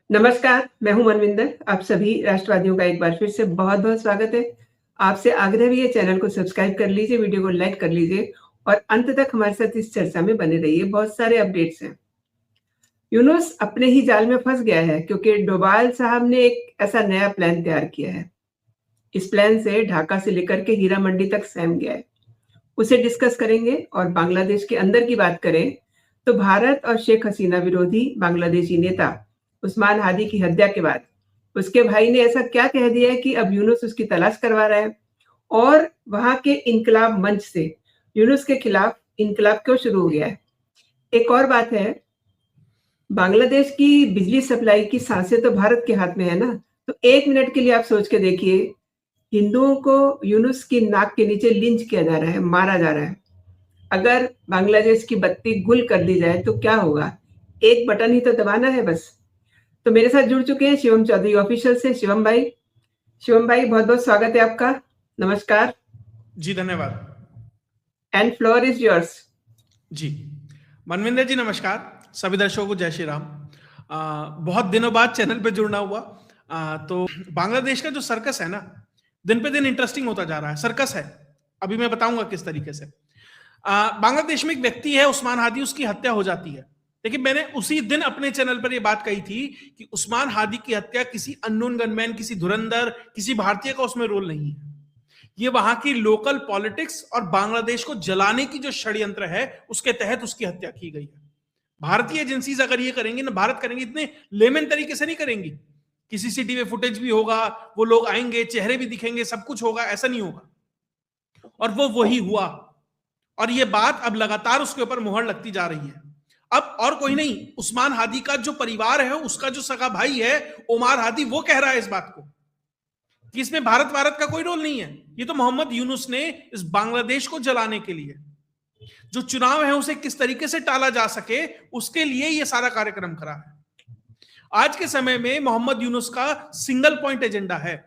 नमस्कार, मैं हूँ मनविंदर। आप सभी राष्ट्रवादियों का एक बार फिर से बहुत-बहुत स्वागत है। आपसे आग्रह भी है चैनल को सब्सक्राइब कर लीजिए, वीडियो को लाइक कर लीजिए और अंत तक हमारे साथ इस चर्चा में बने रहिए। बहुत सारे अपडेट्स हैं। यूनुस अपने ही जाल में फँस गया है क्योंकि डोभाल साहब ने एक ऐसा नया प्लान तैयार किया है। इस प्लान से ढाका से लेकर के हीरा मंडी तक सहम गया है। उसे डिस्कस करेंगे और बांग्लादेश के अंदर की बात करें, तो भारत और शेख हसीना विरोधी बांग्लादेशी नेता उस्मान हादी की हत्या के बाद उसके भाई ने ऐसा क्या कह दिया है कि अब यूनुस उसकी तलाश करवा रहा है और वहां के इनकलाब मंच से यूनुस के खिलाफ इनकलाब क्यों शुरू हो गया है। एक और बात है, बांग्लादेश की बिजली सप्लाई की सांसें तो भारत के हाथ में है ना। तो एक मिनट के लिए आप सोच के देखिए, हिंदुओं को यूनुस की नाक के नीचे लिंच किया जा रहा है, मारा जा रहा है। अगर बांग्लादेश की बत्ती गुल कर दी जाए तो क्या होगा? एक बटन ही तो दबाना है बस। तो मेरे साथ जुड़ चुके हैं शिवम चौधरी ऑफिशियल से शिवम भाई। शिवम भाई, बहुत-बहुत स्वागत है आपका। नमस्कार। जी धन्यवाद। And floor is yours. जी मनविंदर जी नमस्कार। सभी दर्शकों को जय श्री राम। बहुत दिनों बाद चैनल पे जुड़ना हुआ। तो बांग्लादेश का जो सर्कस है ना, दिन पे दिन इंटरेस्टिंग होता जा रहा है। सर्कस है, अभी मैं बताऊंगा किस तरीके से। बांग्लादेश में एक व्यक्ति है उस्मान हादी, उसकी हत्या हो जाती है। लेकिन मैंने उसी दिन अपने चैनल पर यह बात कही थी कि उस्मान हादी की हत्या किसी अननोन गनमैन, किसी धुरंधर, किसी भारतीय का उसमें रोल नहीं है। ये वहां की लोकल पॉलिटिक्स और बांग्लादेश को जलाने की जो षड्यंत्र है उसके तहत उसकी हत्या की गई है। भारतीय एजेंसीज अगर ये करेंगी ना, भारत करेंगे, इतने लेमन तरीके से नहीं करेंगी। कि सीसीटीवी फुटेज भी होगा, वो लोग आएंगे, चेहरे भी दिखेंगे, सब कुछ होगा, ऐसा नहीं होगा। और वो वही हुआ। और ये बात अब लगातार उसके ऊपर मुहर लगती जा रही है। अब और कोई नहीं, उस्मान हादी का जो परिवार है, उसका जो सगा भाई है उमार हादी, वो कह रहा है इस बात को कि इसमें भारत का कोई रोल नहीं है। ये तो मोहम्मद यूनुस ने इस बांग्लादेश को जलाने के लिए, जो चुनाव है उसे किस तरीके से टाला जा सके, उसके लिए ये सारा कार्यक्रम करा है। आज के समय में मोहम्मद यूनुस का सिंगल पॉइंट एजेंडा है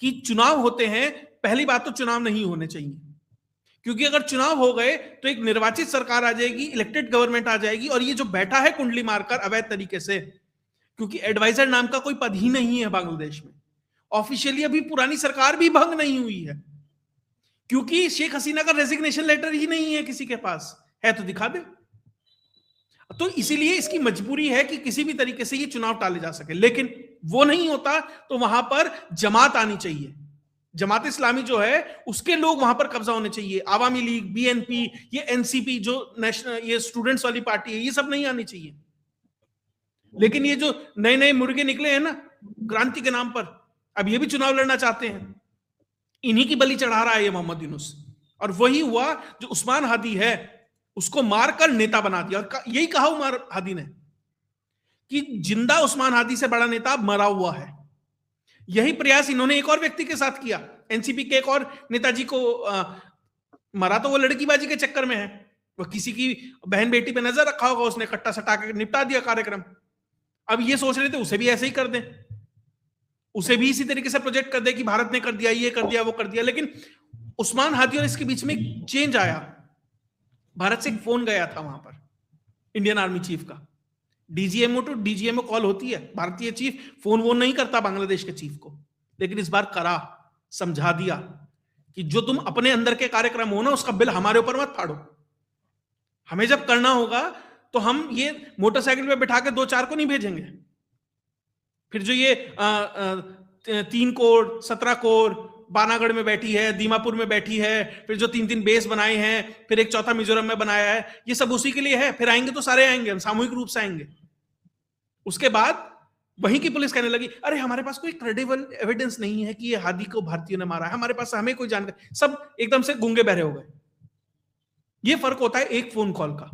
कि चुनाव होते हैं, पहली बात तो चुनाव नहीं होने चाहिए, क्योंकि अगर चुनाव हो गए तो एक निर्वाचित सरकार आ जाएगी, इलेक्टेड गवर्नमेंट आ जाएगी, और ये जो बैठा है कुंडली मारकर अवैध तरीके से, क्योंकि एडवाइजर नाम का कोई पद ही नहीं है बांग्लादेश में, ऑफिशियली अभी पुरानी सरकार भी भंग नहीं हुई है, क्योंकि शेख हसीना का रेजिग्नेशन लेटर ही नहीं है किसी के पास, है तो दिखा दे। तो इसीलिए इसकी मजबूरी है कि किसी भी तरीके से ये चुनाव टाले जा सके, लेकिन वो नहीं होता तो वहां पर जमात आनी चाहिए। जमात इस्लामी जो है उसके लोग वहां पर कब्जा होने चाहिए। आवामी लीग, बीएनपी, ये एनसीपी जो नेशनल, ये स्टूडेंट्स वाली पार्टी है, ये सब नहीं आनी चाहिए। लेकिन ये जो नए नए मुर्गे निकले हैं ना क्रांति के नाम पर, अब ये भी चुनाव लड़ना चाहते हैं। इन्हीं की बलि चढ़ा रहा है ये मोहम्मद यूनुस। और वही हुआ जो उस्मान हादी है उसको मारकर नेता बना दिया। और यही कहा उमर हादी ने कि जिंदा उस्मान हादी से बड़ा नेता मरा हुआ है। यही प्रयास इन्होंने एक और व्यक्ति के साथ किया, एनसीपी के एक और नेताजी को। मरा तो वो लड़कीबाजी के चक्कर में है, वो किसी की बहन बेटी पे नजर रखा होगा, उसने कट्टा सटा के निपटा दिया कार्यक्रम। अब ये सोच रहे थे उसे भी ऐसे ही कर दें, उसे भी इसी तरीके से प्रोजेक्ट कर दे कि भारत ने कर दिया, ये कर दिया, वो कर दिया। लेकिन उस्मान हादी और इसके बीच में एक चेंज आया। भारत से एक फोन गया था वहां पर इंडियन आर्मी चीफ का। डीजीएमओ टू डीजीएमओ कॉल होती है, भारतीय चीफ फोन वोन नहीं करता बांग्लादेश के चीफ को, लेकिन इस बार करा, समझा दिया कि जो तुम अपने अंदर के कार्यक्रम हो ना, उसका बिल हमारे ऊपर मत फाड़ो। हमें जब करना होगा तो हम ये मोटरसाइकिल पे बिठा के 2-4 को नहीं भेजेंगे। फिर जो ये 3 कोर 17 कोर बानागढ़ में बैठी है, दीमापुर में बैठी है, फिर जो 3-3 बेस बनाए हैं, फिर एक चौथा मिजोरम में बनाया है, ये सब उसी के लिए है। फिर आएंगे तो सारे आएंगे, हम सामूहिक रूप से आएंगे। उसके बाद वहीं की पुलिस कहने लगी, अरे हमारे पास कोई क्रेडिबल एविडेंस नहीं है कि ये हादी को भारतीयों ने मारा है, हमारे पास, हमें कोई जानकारी। सब एकदम से गूंगे बहरे हो गए। ये फर्क होता है एक फोन कॉल का।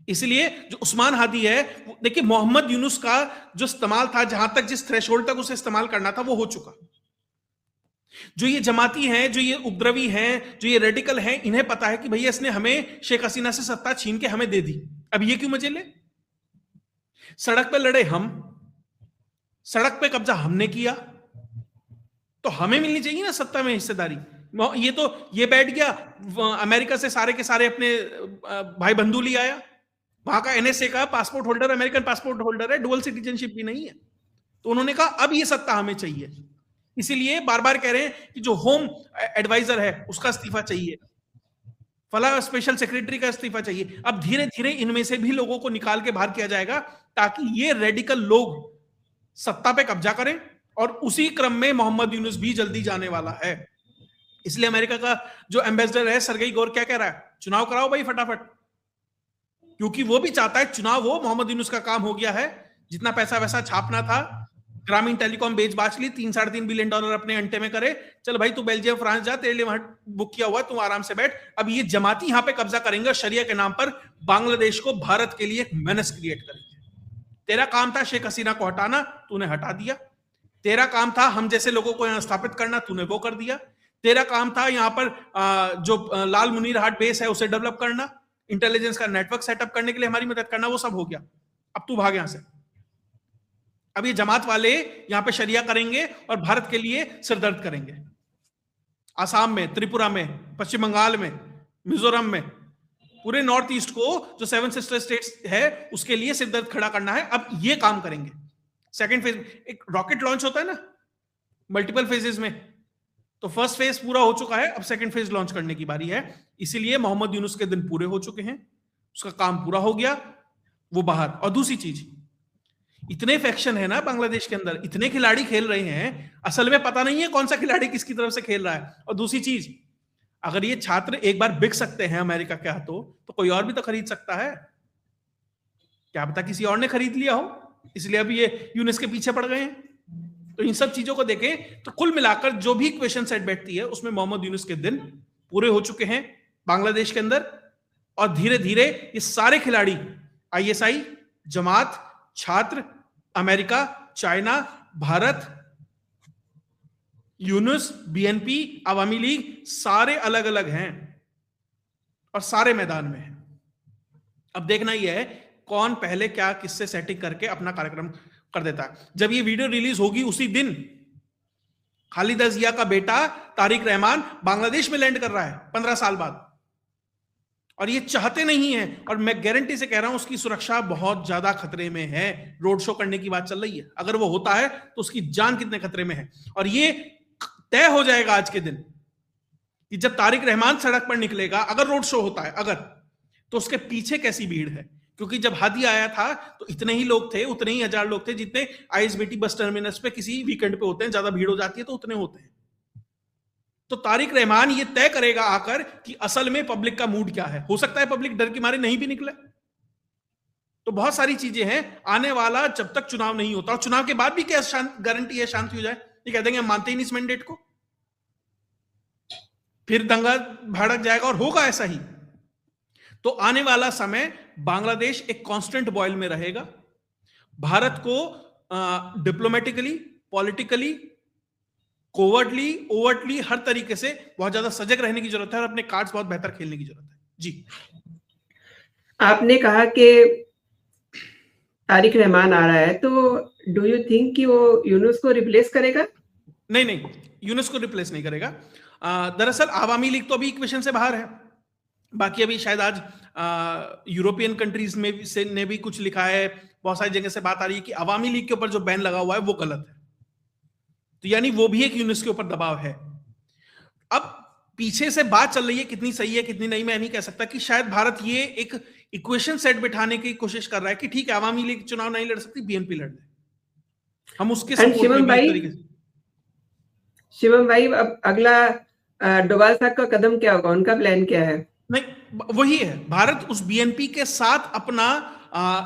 इसलिए जो उस्मान हादी है, देखिए मोहम्मद यूनुस का जो इस्तेमाल था, जहां तक जिस थ्रेशोल्ड तक उसे इस्तेमाल करना था, वो हो चुका। जो ये जमाती हैं, जो ये उपद्रवी हैं, जो ये रेडिकल हैं, इन्हें पता है कि भैया इसने हमें शेख हसीना से सत्ता छीन के हमें दे दी, अब ये क्यों मजे ले। सड़क पे लड़े हम, सड़क पे कब्जा हमने किया, तो हमें मिलनी चाहिए ना सत्ता में हिस्सेदारी। ये तो ये बैठ गया अमेरिका से सारे के सारे अपने भाई बंधु ले आया, वहां का एनएसए का passport holder American passport holder है, डुअल सिटीजनशिप भी नहीं है। तो उन्होंने कहा अब ये सत्ता हमें चाहिए, इसीलिए बार बार कह रहे हैं कि जो होम एडवाइजर है उसका इस्तीफा चाहिए, फला स्पेशल सेक्रेटरी का इस्तीफा चाहिए। अब धीरे धीरे इनमें से भी लोगों को निकाल के बाहर किया जाएगा ताकि ये रेडिकल लोग सत्ता पे कब्जा करें, और उसी क्रम में मोहम्मद यूनुस भी जल्दी जाने वाला है। इसलिए अमेरिका का जो एम्बेसडर है सरगई गौर क्या कह रहा है, चुनाव कराओ भाई फटाफट, क्योंकि वो भी चाहता है चुनाव हो। मोहम्मद यूनुस का काम हो गया है, जितना पैसा वैसा छापना था, ग्रामीण टेलीकॉम बेच बाच ली, 3-3.5 बिलियन डॉलर अपने अंटे में करे, चल भाई तू बेल्जियम फ्रांस जा, तेरे लिए वहां बुक किया हुआ, तू आराम से बैठ। अब ये जमाती यहां पे कब्जा करेंगे, शरिया के नाम पर बांग्लादेश को भारत के लिए एक मेनेस क्रिएट करेंगे। तेरा काम था शेख हसीना को हटाना, तूने हटा दिया। तेरा काम था हम जैसे लोगों को यहां स्थापित करना, तूने वो कर दिया। तेरा काम था यहां पर जो लाल मुनीर हाट बेस है उसे डेवलप करना, इंटेलिजेंस का नेटवर्क सेटअप करने के लिए हमारी मदद करना, वो सब हो गया। अब तू भाग यहां से। अब ये जमात वाले यहां पे शरिया करेंगे और भारत के लिए सिरदर्द करेंगे। आसाम में, त्रिपुरा में, पश्चिम बंगाल में, मिजोरम में, पूरे नॉर्थ ईस्ट को जो 7 सिस्टर स्टेट्स है उसके लिए सिरदर्द खड़ा करना है। अब ये काम करेंगे। सेकंड फेज, एक रॉकेट लॉन्च होता है ना मल्टीपल फेजेस में, तो फर्स्ट फेज पूरा हो चुका है, अब सेकंड फेज लॉन्च करने की बारी है। इसीलिए मोहम्मद यूनुस के दिन पूरे हो चुके हैं, उसका काम पूरा हो गया, वो बाहर। और दूसरी चीज, इतने फैक्शन है ना बांग्लादेश के अंदर, इतने खिलाड़ी खेल रहे हैं, असल में पता नहीं है कौन सा खिलाड़ी किसकी तरफ से खेल रहा है। और दूसरी चीज, अगर ये छात्र एक बार बिक सकते हैं अमेरिका के हाथों, तो कोई और भी तो खरीद सकता है। क्या पता किसी और ने खरीद लिया हो, इसलिए अभी ये यूनुस के पीछे पड़ गए हैं। तो इन सब चीजों को देखें तो कुल मिलाकर जो भी इक्वेशन सेट बैठती है उसमें मोहम्मद यूनुस के दिन पूरे हो चुके हैं बांग्लादेश के अंदर। और धीरे धीरे ये सारे खिलाड़ी, आईएसआई, जमात, छात्र, America, China, Bharat, Yunus, BNP, Awami League, सारे अलग अलग हैं और सारे मैदान में हैं। अब देखना यह है कौन पहले क्या किससे सेटिंग करके अपना कार्यक्रम कर देता है। जब ये वीडियो रिलीज होगी उसी दिन खालिदा जिया का बेटा तारिक रहमान बांग्लादेश में लैंड कर रहा है 15 साल बाद, और ये चाहते नहीं है। और मैं गारंटी से कह रहा हूं उसकी सुरक्षा बहुत ज्यादा खतरे में है। रोड शो करने की बात चल रही है, अगर वो होता है तो उसकी जान कितने खतरे में है। और ये तय हो जाएगा आज के दिन कि जब तारिक रहमान सड़क पर निकलेगा, अगर रोड शो होता है, अगर, तो उसके पीछे कैसी भीड़ है। क्योंकि जब हादी आया था तो इतने ही लोग थे, उतने ही 1000 लोग थे जितने आईएसबीटी बस टर्मिनस पे किसी वीकेंड पे होते हैं। ज्यादा भीड़ हो जाती है तो उतने होते हैं। तो तारिक रहमान ये तय करेगा आकर कि असल में पब्लिक का मूड क्या है। हो सकता है पब्लिक डर के मारे नहीं भी निकले। तो बहुत सारी चीजें हैं आने वाला, जब तक चुनाव नहीं होता। और चुनाव के बाद भी क्या गारंटी है शांति हो जाए? ये कह देंगे हम मानते ही नहीं इस मैंडेट को, फिर दंगा भड़क जाएगा और होगा ऐसा ही। तो आने वाला समय बांग्लादेश एक कांस्टेंट बॉयल में रहेगा। भारत को डिप्लोमेटिकली, पॉलिटिकली, कोवर्टली, ओवर्टली, हर तरीके से बहुत ज्यादा सजग रहने की जरूरत है और अपने कार्ड्स बहुत बेहतर खेलने की जरूरत है। जी, आपने कहा कि तारिक रहमान आ रहा है, तो डू यू थिंक कि वो यूनुस को रिप्लेस करेगा? नहीं नहीं, यूनुस को रिप्लेस नहीं करेगा। दरअसल आवामी लीग तो अभी इक्वेशन से बाहर है। बाकी अभी शायद आज यूरोपियन कंट्रीज में से ने भी कुछ लिखा है, बहुत सारी जगह से बात आ रही है कि आवामी लीग के ऊपर जो बैन लगा हुआ है वो गलत है। तो यानी वो भी एक यूनुस के ऊपर दबाव है। अब पीछे से बात चल रही है, कितनी सही है कितनी नहीं मैं नहीं कह सकता, कि शायद भारत ये एक इक्वेशन सेट बिठाने की कोशिश कर रहा है कि ठीक है आवामी लीग चुनाव नहीं लड़ सकती, बीएनपी लड़ ले, हम उसके सपोर्ट में भी तरीके से। शिवम भाई, अब अगला डोभाल साहब का कदम क्या होगा? उनका प्लान क्या है? नहीं, वही है, भारत उस बीएनपी के साथ अपना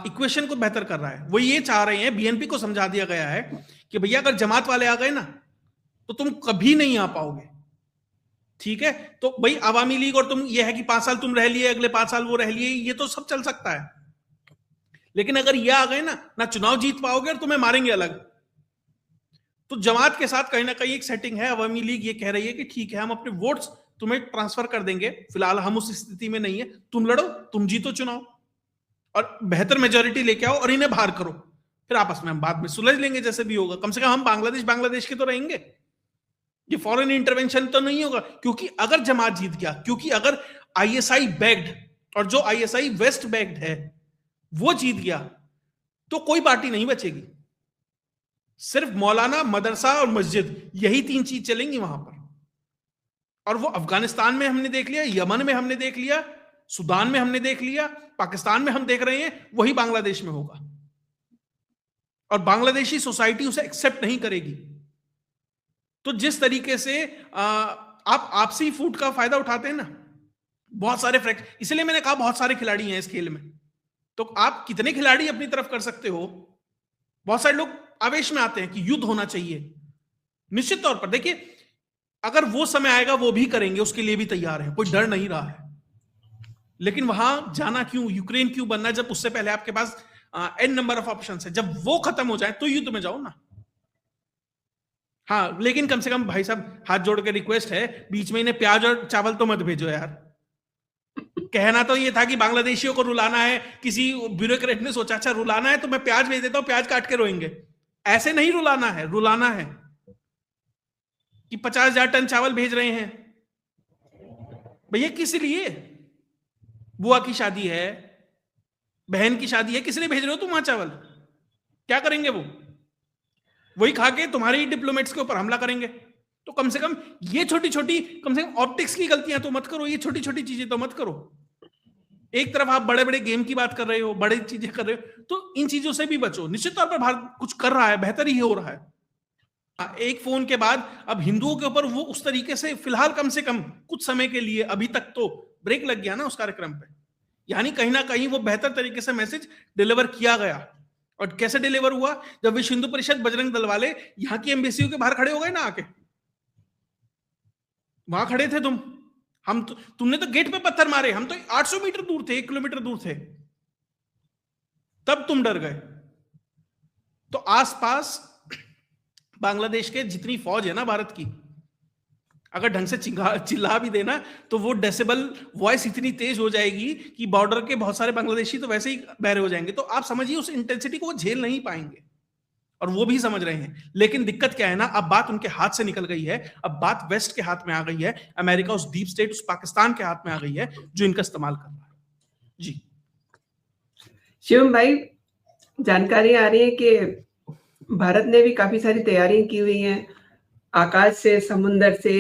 इक्वेशन को बेहतर कर रहा है। वो ये चाह रहे हैं, बीएनपी को समझा दिया गया है कि भैया अगर जमात वाले आ गए ना तो तुम कभी नहीं आ पाओगे, ठीक है? तो भाई आवामी लीग और तुम, ये है कि 5 साल तुम रह लिए, अगले 5 साल वो रह लिए, ये तो सब चल सकता है। लेकिन अगर ये आ गए ना चुनाव जीत पाओगे और तुम्हें मारेंगे अलग। तो जमात के साथ कहीं ना कहीं एक सेटिंग है। आवामी लीग ये कह रही है कि ठीक है हम अपने वोट्स तुम्हें ट्रांसफर कर देंगे, फिलहाल हम उस स्थिति में नहीं है, तुम लड़ो, तुम जीतो चुनाव और बेहतर मेजोरिटी लेके आओ और इन्हें बाहर करो, फिर आपस में हम बाद में सुलझ लेंगे जैसे भी होगा। कम से कम हम बांग्लादेश के तो रहेंगे, ये फॉरेन इंटरवेंशन तो नहीं होगा। क्योंकि अगर जमात जीत गया, क्योंकि अगर आईएसआई बैक्ड, और जो आईएसआई वेस्ट बैक्ड है, वो जीत गया तो कोई पार्टी नहीं बचेगी, सिर्फ मौलाना, मदरसा और मस्जिद, यही 3 चीज चलेंगी वहां पर। और वो अफगानिस्तान में हमने देख लिया, यमन में हमने देख लिया, सूडान में हमने देख लिया, पाकिस्तान में हम देख रहे हैं, वही बांग्लादेश में होगा। और बांग्लादेशी सोसाइटी उसे एक्सेप्ट नहीं करेगी। तो जिस तरीके से आप आपसी फूट का फायदा उठाते हैं ना, बहुत सारे इसलिए मैंने कहा बहुत सारे खिलाड़ी हैं इस खेल में, तो आप कितने खिलाड़ी अपनी तरफ कर सकते हो। बहुत सारे लोग आवेश में आते हैं कि युद्ध होना चाहिए, निश्चित तौर पर देखिए अगर वो समय आएगा वो भी करेंगे, उसके लिए भी तैयार है, कोई डर नहीं रहा है। लेकिन वहां जाना क्यों, यूक्रेन क्यों बनना, जब उससे पहले आपके पास एन नंबर ऑफ ऑप्शन है। जब वो खत्म हो जाए तो युद्ध में जाओ ना। हाँ, लेकिन कम से कम भाई साहब हाथ जोड़ के रिक्वेस्ट है, बीच में इन्हें प्याज और चावल तो मत भेजो यार। कहना तो ये था कि बांग्लादेशियों को रुलाना है, किसी ब्यूरोक्रेट ने सोचा अच्छा रुलाना है तो मैं प्याज भेज देता हूं, प्याज काट के रोएंगे। ऐसे नहीं रुलाना है, रुलाना है कि 50,000 टन चावल भेज रहे हैं। भैया किस लिए? बुआ की शादी है, बहन की शादी है, किस लिए भेज रहे हो तुम वहां चावल? क्या करेंगे वो? वही खा के तुम्हारे ही डिप्लोमेट्स के ऊपर हमला करेंगे। तो कम से कम ये छोटी छोटी, कम से कम ऑप्टिक्स की गलतियां तो मत करो, ये छोटी छोटी चीजें तो मत करो। एक तरफ आप बड़े बड़े गेम की बात कर रहे हो, बड़ी चीजें कर रहे हो, तो इन चीजों से भी बचो। निश्चित तौर पर भारत कुछ कर रहा है, बेहतर ही हो रहा है। एक फोन के बाद अब हिंदुओं के ऊपर वो उस तरीके से फिलहाल कम से कम कुछ समय के लिए अभी तक तो ब्रेक लग गया ना उस कार्यक्रम पे, यानी कहीं ना कहीं वो बेहतर तरीके से मैसेज डिलीवर किया गया। और कैसे डिलीवर हुआ? जब विश्व हिंदू परिषद, बजरंग दल वाले यहां की एम्बेसियों के बाहर खड़े हो गए ना, आके वहां खड़े थे तुम, हम तो, तुमने तो गेट पे पत्थर मारे, हम तो 800 मीटर दूर थे, 1 किलोमीटर दूर थे, तब तुम डर गए। तो आसपास बांग्लादेश के जितनी फौज है ना भारत की, अगर ढंग से चिल्ला भी देना तो वो डेसिबल वॉइस इतनी तेज हो जाएगी कि बॉर्डर के बहुत सारे बांग्लादेशी तो वैसे ही बहरे हो जाएंगे। तो आप समझिए उस इंटेंसिटी को वो झेल नहीं पाएंगे, और वो भी समझ रहे हैं। लेकिन दिक्कत क्या है ना, अब बात उनके हाथ से निकल गई है, अब बात वेस्ट के हाथ में आ गई है, अमेरिका उस डीप स्टेट, उस पाकिस्तान के हाथ में आ गई है जो इनका इस्तेमाल कर रहा है। जी शिवम भाई, जानकारी आ रही है कि भारत ने भी काफी सारी तैयारियां की हुई हैं, आकाश से, समुंदर से,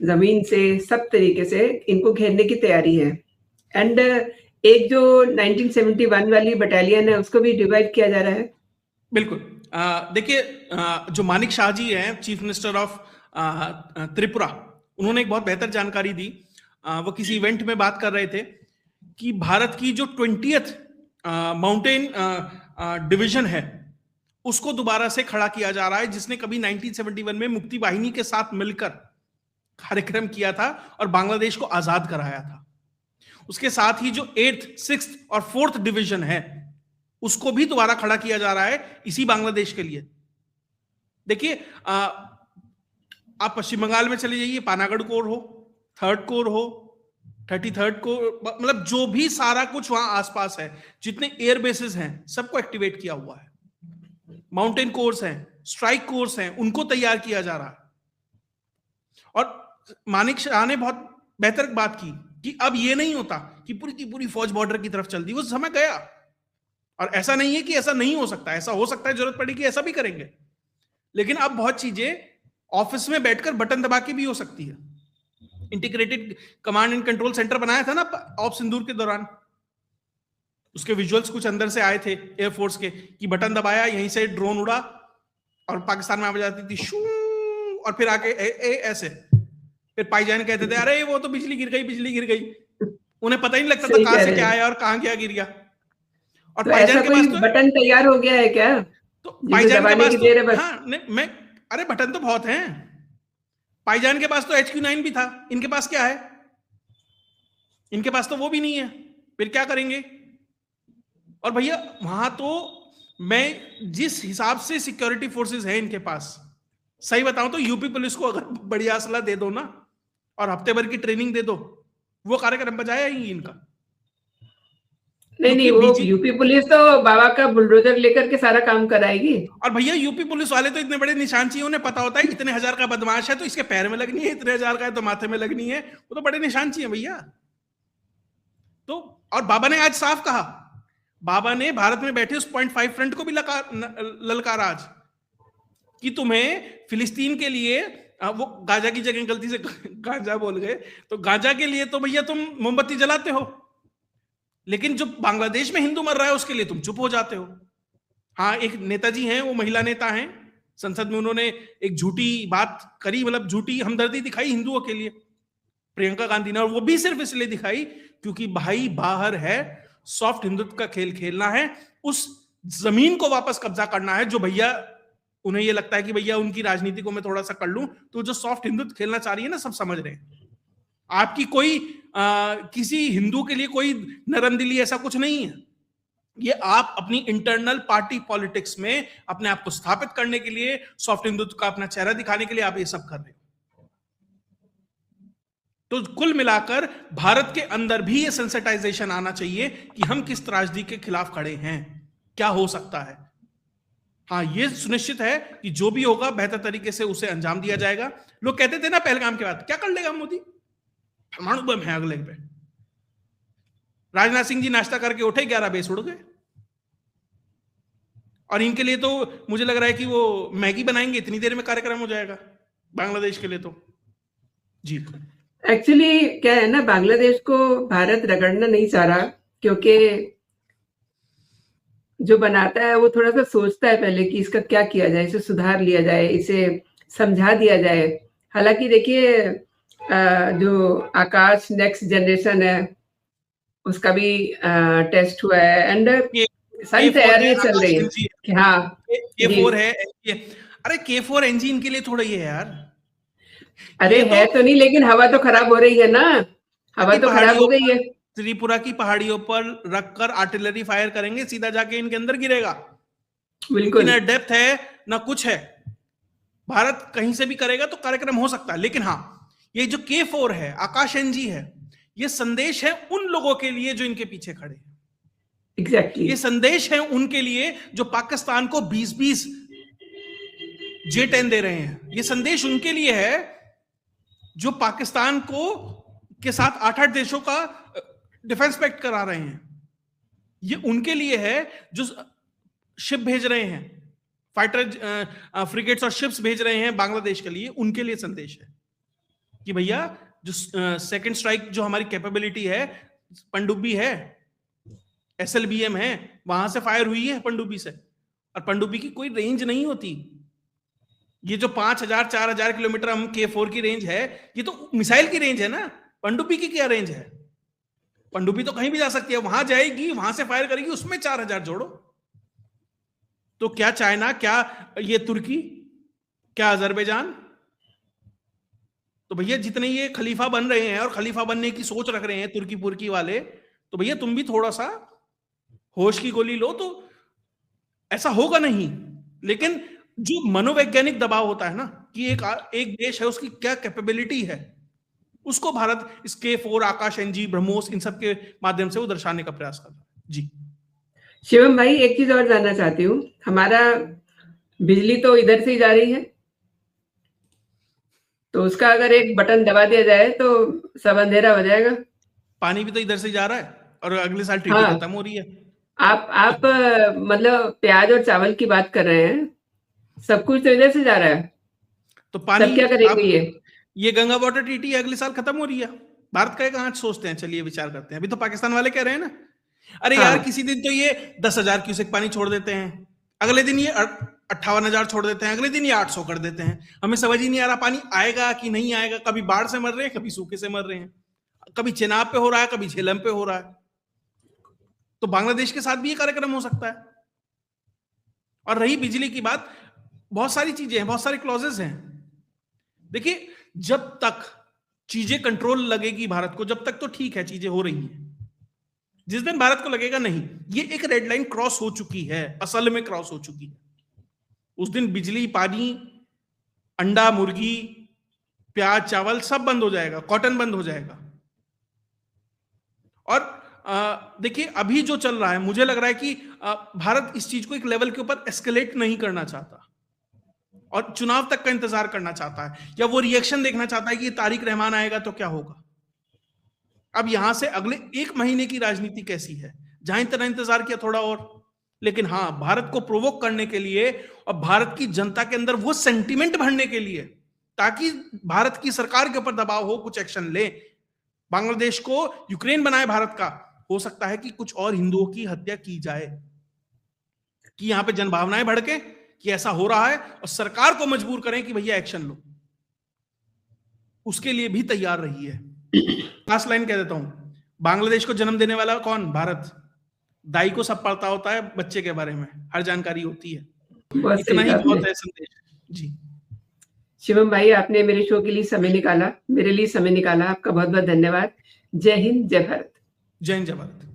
जमीन से, सब तरीके से इनको घेरने की तैयारी है। एंड एक जो 1971 वाली बटालियन है उसको भी डिवाइड किया जा रहा है। बिल्कुल। देखिए जो मानिक शाह जी हैं, चीफ मिनिस्टर ऑफ त्रिपुरा, उन्होंने एक बहुत बेहतर जानकारी दी। वो किसी इवेंट में बात कर रहे थे कि भारत की जो 20th माउंटेन डिवीजन है उसको दोबारा से खड़ा किया जा रहा है, जिसने कभी 1971 में मुक्ति वाहिनी के साथ मिलकर कार्यक्रम किया था और बांग्लादेश को आजाद कराया था। उसके साथ ही जो 8th, 6th और 4th डिवीजन है उसको भी दोबारा खड़ा किया जा रहा है इसी बांग्लादेश के लिए। देखिए आप पश्चिम बंगाल में चले जाइए, पानागढ़ कोर हो, 3rd कोर हो, 33rd कोर, मतलब जो भी सारा कुछ वहां आसपास है, जितने एयर बेसिस हैं सबको एक्टिवेट किया हुआ है। माउंटेन कोर्स हैं, स्ट्राइक कोर्स हैं, उनको तैयार किया जा रहा है। और मानिक शाह ने बहुत बेहतर बात की कि अब ये नहीं होता कि पूरी की पूरी फौज बॉर्डर की तरफ चल दी, वो समय गया। और ऐसा नहीं है कि ऐसा नहीं हो सकता, ऐसा हो सकता है, जरूरत पड़ेगी ऐसा भी करेंगे। लेकिन अब बहुत चीजें ऑफिस में बैठकर बटन दबा के भी हो सकती है। Integrated command and control centre बनाया था ना ऑप सिंदूर के दौरान, उसके विजुअल्स कुछ अंदर से आए थे एयरफोर्स के, कि बटन दबाया, यहीं से ड्रोन उड़ा और पाकिस्तान में आवाज आती थी शू, और फिर आके ऐसे, फिर पाईजान कहते थे अरे वो तो बिजली गिर गई, बिजली गिर गई। उन्हें पता ही नहीं लगता था कहां से क्या आया और कहां क्या गिर गया। और तो पाईजान के पास तो बटन तैयार हो गया है क्या? तो पाईजान के पास तो हाँ मैं अरे बटन तो बहुत हैं। पाईजान के पास तो HQ9 भी था, इनके पास क्या है? इनके पास तो वो भी नहीं है, फिर क्या करेंगे? और भैया वहां तो मैं जिस हिसाब से सिक्योरिटी फोर्सेस है इनके पास, सही बताऊं तो यूपी पुलिस को अगर बढ़िया असला दे दो ना और हफ्ते भर की ट्रेनिंग दे दो, वो कार्यक्रम बजाया ही इनका। नहीं, वो यूपी पुलिस तो बाबा का बुलडोजर लेकर के सारा काम कराएगी। और भैया यूपी पुलिस वाले तो इतने बड़े निशान चाहिए, उन्हें पता होता है इतने हजार का बदमाश है तो इसके पैर में लगनी है, इतने हजार का है तो माथे में लगनी है, वो तो बड़े निशान चाहिए भैया। तो और बाबा ने आज साफ कहा, बाबा ने भारत में बैठे उस 0.5 फ्रंट को भी ललकारा आज कि तुम्हें फिलिस्तीन के लिए, वो गाजा की जगह गलती से गांजा बोल गए, तो गांजा के लिए तो भैया तुम मोमबत्ती जलाते हो, लेकिन जो बांग्लादेश में हिंदू मर रहा है उसके लिए तुम चुप हो जाते हो। हाँ, एक नेताजी हैं, वो महिला नेता हैं, संसद में उन्होंने एक झूठी बात करी, मतलब झूठी हमदर्दी दिखाई हिंदुओं के लिए, प्रियंका गांधी ने, और वो भी सिर्फ इसलिए दिखाई क्योंकि भाई बाहर है, सॉफ्ट हिंदुत्व का खेल खेलना है, उस जमीन को वापस कब्जा करना है जो भैया उन्हें ये लगता है कि भैया उनकी राजनीति को मैं थोड़ा सा कर लूं, तो जो सॉफ्ट हिंदुत्व खेलना चाह रही है ना, सब समझ रहे हैं। आपकी कोई किसी हिंदू के लिए कोई नरम दिली ऐसा कुछ नहीं है, ये आप अपनी इंटरनल पार्टी पॉलिटिक्स में अपने आप को स्थापित करने के लिए, सॉफ्ट हिंदुत्व का अपना चेहरा दिखाने के लिए आप ये सब कर रहे हो। तो कुल मिलाकर भारत के अंदर भी ये सेंसिटाइजेशन आना चाहिए कि हम किस त्रासदी के खिलाफ खड़े हैं, क्या हो सकता है। हाँ, ये सुनिश्चित है कि जो भी होगा बेहतर तरीके से उसे अंजाम दिया जाएगा। लोग कहते थे ना पहलगाम के बाद, क्या कर लेगा मोदी, परमाणु बम है अगले पे। राजनाथ सिंह जी नाश्ता करके उठे, 11 बेस उड़ गए, और इनके लिए तो मुझे लग रहा है कि वो मैगी बनाएंगे, इतनी देर में कार्यक्रम हो जाएगा बांग्लादेश के लिए। तो जी, एक्चुअली क्या है ना, बांग्लादेश को भारत रगड़ना नहीं चाह रहा, क्योंकि जो बनाता है वो थोड़ा सा सोचता है पहले कि इसका क्या किया जाए, इसे सुधार लिया जाए, इसे समझा दिया जाए। हालांकि देखिए, जो आकाश नेक्स्ट जनरेशन है उसका भी टेस्ट हुआ है, एंड सारी तैयारियां चल रही है कि हाँ K4 है। अरे K4 इंजन के लिए थोड़ा ये है यार, अरे है तो नहीं, लेकिन हवा तो खराब हो रही है ना, हवा तो खराब हो गई है। त्रिपुरा की पहाड़ियों पर रखकर आर्टिलरी फायर करेंगे, सीधा जाके इनके अंदर गिरेगा। बिल्कुल, ना डेप्थ है ना कुछ है। भारत कहीं से भी करेगा तो कार्यक्रम हो सकता है, लेकिन हाँ, ये जो K4 है, आकाश एनजी है, ये संदेश है उन लोगों के लिए जो इनके पीछे खड़े हैं। एग्जैक्टली, ये संदेश है उनके लिए जो पाकिस्तान को 20-20 J-10 दे रहे हैं। ये संदेश उनके लिए है जो पाकिस्तान को के साथ 8-8 देशों का डिफेंस पैक्ट करा रहे हैं। ये उनके लिए है जो शिप भेज रहे हैं, फाइटर फ्रिगेट्स और शिप्स भेज रहे हैं बांग्लादेश के लिए, उनके लिए संदेश है कि भैया जो सेकंड स्ट्राइक जो हमारी कैपेबिलिटी है, पनडुब्बी है, SLBM है, वहां से फायर हुई है पनडुब्बी से, और पनडुब्बी की कोई रेंज नहीं होती। ये जो 5000-4000 किलोमीटर हम K4 की रेंज है, ये तो मिसाइल की रेंज है ना, पनडुब्बी की क्या रेंज है? पनडुब्बी तो कहीं भी जा सकती है, वहां जाएगी, वहां से फायर करेगी, उसमें 4000 जोड़ो। तो क्या चाइना, क्या ये तुर्की, क्या अजरबैजान, तो भैया जितने ये खलीफा बन रहे हैं और खलीफा बनने की सोच रख रहे हैं तुर्की पुर्की वाले, तो भैया तुम भी थोड़ा सा होश की गोली लो, तो ऐसा होगा नहीं। लेकिन जो मनोवैज्ञानिक दबाव होता है ना कि एक देश है, उसकी क्या कैपेबिलिटी है, उसको भारत इस K4, आकाश एनजी, ब्रह्मोस, इन सब के माध्यम से वो दर्शाने का प्रयास कर रहा है। जी शिवम भाई, एक चीज और जानना चाहती हूँ, हमारा बिजली तो इधर से ही जा रही है, तो उसका अगर एक बटन दबा दिया जाए तो सब अंधेरा हो जाएगा। पानी भी तो इधर से जा रहा है, और अगले साल ट्रीटी हाँ, खत्म हो रही है। आप मतलब प्याज और चावल की बात कर रहे हैं, सब कुछ तो इधर से जा रहा है, तो पानी सब क्या करेंगे? ये गंगा वाटर ट्रीटी अगले साल खत्म हो रही है। भारत का एक आंच सोचते हैं, चलिए विचार करते हैं। अभी तो पाकिस्तान वाले कह रहे हैं ना, अरे हाँ, यार किसी दिन तो ये 10,000 क्यूसेक पानी छोड़ देते हैं, अगले दिन ये 58,000 छोड़ देते हैं, अगले दिन ये 800 कर देते हैं। हमें समझ ही नहीं आ रहा पानी आएगा कि नहीं आएगा। कभी बाढ़ से मर रहे हैं, कभी सूखे से मर रहे हैं, कभी चेनाब पे हो रहा है, कभी झेलम पे हो रहा है। तो बांग्लादेश के साथ भी ये कार्यक्रम हो सकता है। और रही बिजली की बात, बहुत सारी चीजें हैं, बहुत सारे क्लॉजेस हैं। देखिए, जब तक चीजें कंट्रोल लगेगी भारत को, जब तक तो ठीक है, चीजें हो रही हैं। जिस दिन भारत को लगेगा नहीं, ये एक रेड लाइन क्रॉस हो चुकी है, असल में क्रॉस हो चुकी है, उस दिन बिजली, पानी, अंडा, मुर्गी, प्याज, चावल सब बंद हो जाएगा, कॉटन बंद हो जाएगा। और देखिए, अभी जो चल रहा है, मुझे लग रहा है कि भारत इस चीज को एक लेवल के ऊपर एस्केलेट नहीं करना चाहता और चुनाव तक का इंतजार करना चाहता है, या वो रिएक्शन देखना चाहता है कि तारिक रहमान आएगा तो क्या होगा। अब यहां से अगले 1 महीने की राजनीति कैसी है, जहां इतना इंतजार किया थोड़ा और, लेकिन हाँ, भारत को प्रोवोक करने के लिए और भारत की जनता के अंदर वो सेंटिमेंट भरने के लिए, ताकि भारत की सरकार के ऊपर दबाव हो, कुछ एक्शन ले, बांग्लादेश को यूक्रेन बनाए भारत का, हो सकता है कि कुछ और हिंदुओं की हत्या की जाए, कि यहां पे जनभावनाएं भड़के कि ऐसा हो रहा है, और सरकार को मजबूर करें कि भैया एक्शन लो, उसके लिए भी तैयार रही है। लास्ट लाइन कह देता हूं, बांग्लादेश को जन्म देने वाला कौन? भारत। दाई को सब पता होता है बच्चे के बारे में, हर जानकारी होती है। बहुत इतना सही ही कहा बहुत आपने। है संदेश जी। शिवम भाई, आपने मेरे शो के लिए समय निकाला, मेरे लिए समय निकाला, आपका बहुत बहुत धन्यवाद। जय हिंद, जय भारत। जय हिंद, जय भारत।